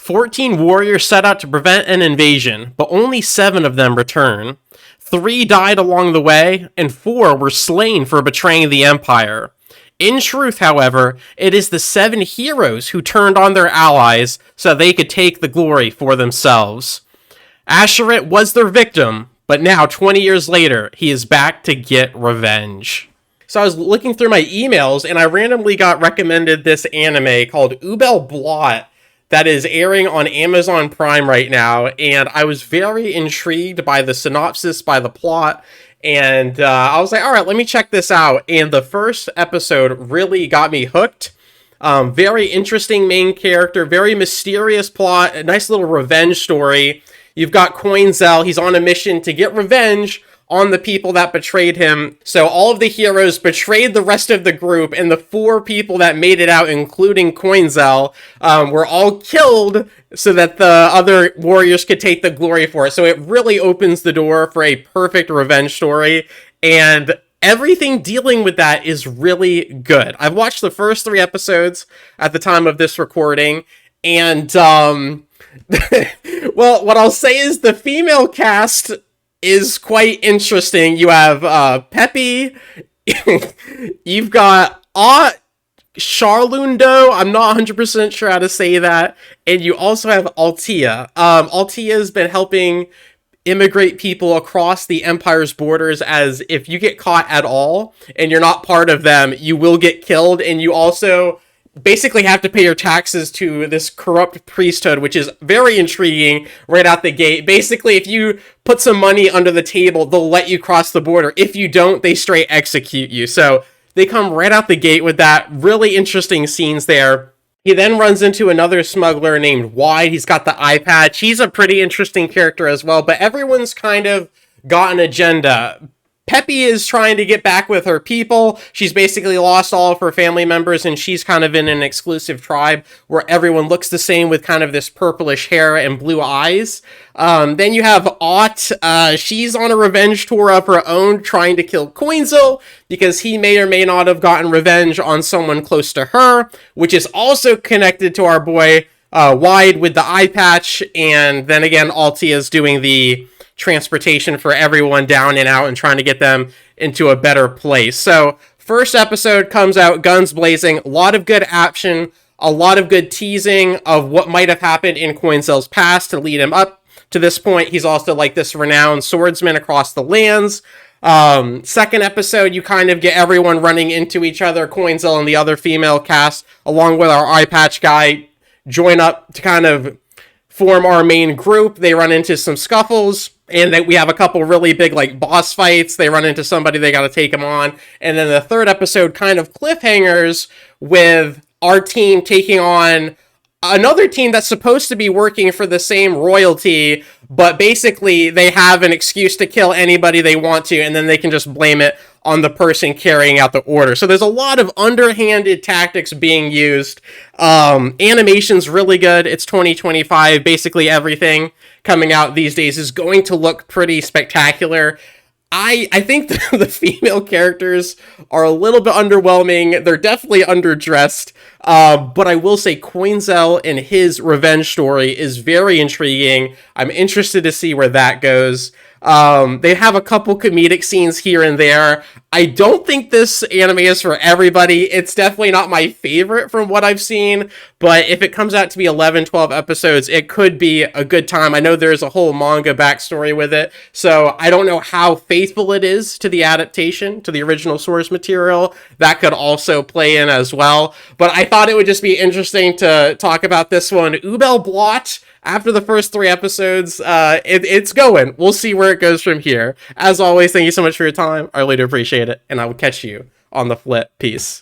14 warriors set out to prevent an invasion, but only 7 of them return. 3 died along the way, and 4 were slain for betraying the Empire. In truth, however, it is the 7 heroes who turned on their allies so they could take the glory for themselves. Asherit was their victim, but now, 20 years later, he is back to get revenge. So I was looking through my emails, and I randomly got recommended this anime called Übel Blatt that is airing on Amazon Prime right now, and I was very intrigued by the synopsis, by the plot, and I was like, all right, let me check this out. And the first episode really got me hooked. Very interesting main character, very mysterious plot, a nice little revenge story. You've got Coinzel, he's on a mission to get revenge on the people that betrayed him. So all of the heroes betrayed the rest of the group, and the 4 people that made it out, including Coinzel, were all killed so that the other warriors could take the glory for it. So it really opens the door for a perfect revenge story, and everything dealing with that is really good. I've watched the first 3 episodes at the time of this recording, and well, what I'll say is the female cast is quite interesting. You have Peppy, you've got Charlundo, I'm not 100% sure how to say that, and you also have Altia. Altia's been helping immigrate people across the Empire's borders, as if you get caught at all and you're not part of them, you will get killed, and you also basically have to pay your taxes to this corrupt priesthood, which is very intriguing right out the gate. Basically, if you put some money under the table, they'll let you cross the border. If you don't, they straight execute you. So they come right out the gate with that. Really interesting scenes there. He then runs into another smuggler named Wide. He's got the eye patch. He's a pretty interesting character as well, but everyone's kind of got an agenda. Peppy is trying to get back with her people. She's basically lost all of her family members, and she's kind of in an exclusive tribe where everyone looks the same with kind of this purplish hair and blue eyes. Then you have Ott. She's on a revenge tour of her own, trying to kill Coinzel because he may or may not have gotten revenge on someone close to her, which is also connected to our boy Wide with the eye patch. And then again, Altia is doing the transportation for everyone down and out and trying to get them into a better place. So first episode comes out guns blazing, a lot of good action, a lot of good teasing of what might have happened in Coinzel's past to lead him up to this point. He's also like this renowned swordsman across the lands. Second episode, you kind of get everyone running into each other. Coinzel and the other female cast, along with our eye patch guy, join up to kind of form our main group. They run into some scuffles, and we have a couple really big like boss fights. They run into somebody, they got to take them on. And then the third episode kind of cliffhangers with our team taking on another team that's supposed to be working for the same royalty, but basically they have an excuse to kill anybody they want to, and then they can just blame it on the person carrying out the order. So there's a lot of underhanded tactics being used. Animation's really good. It's 2025. Basically everything coming out these days is going to look pretty spectacular. I think the female characters are a little bit underwhelming. They're definitely underdressed. But I will say Coinzel and his revenge story is very intriguing. I'm interested to see where that goes. They have a couple comedic scenes here and there. I don't think this anime is for everybody. It's definitely not my favorite from what I've seen, but if it comes out to be 11, 12 episodes, it could be a good time. I know there's a whole manga backstory with it, so I don't know how faithful it is to the adaptation, to the original source material. That could also play in as well, but I thought it would just be interesting to talk about this one. Übel Blatt, after the first 3 episodes, it's going. We'll see where it goes from here. As always, thank you so much for your time. I really do appreciate it, and I will catch you on the flip. Peace.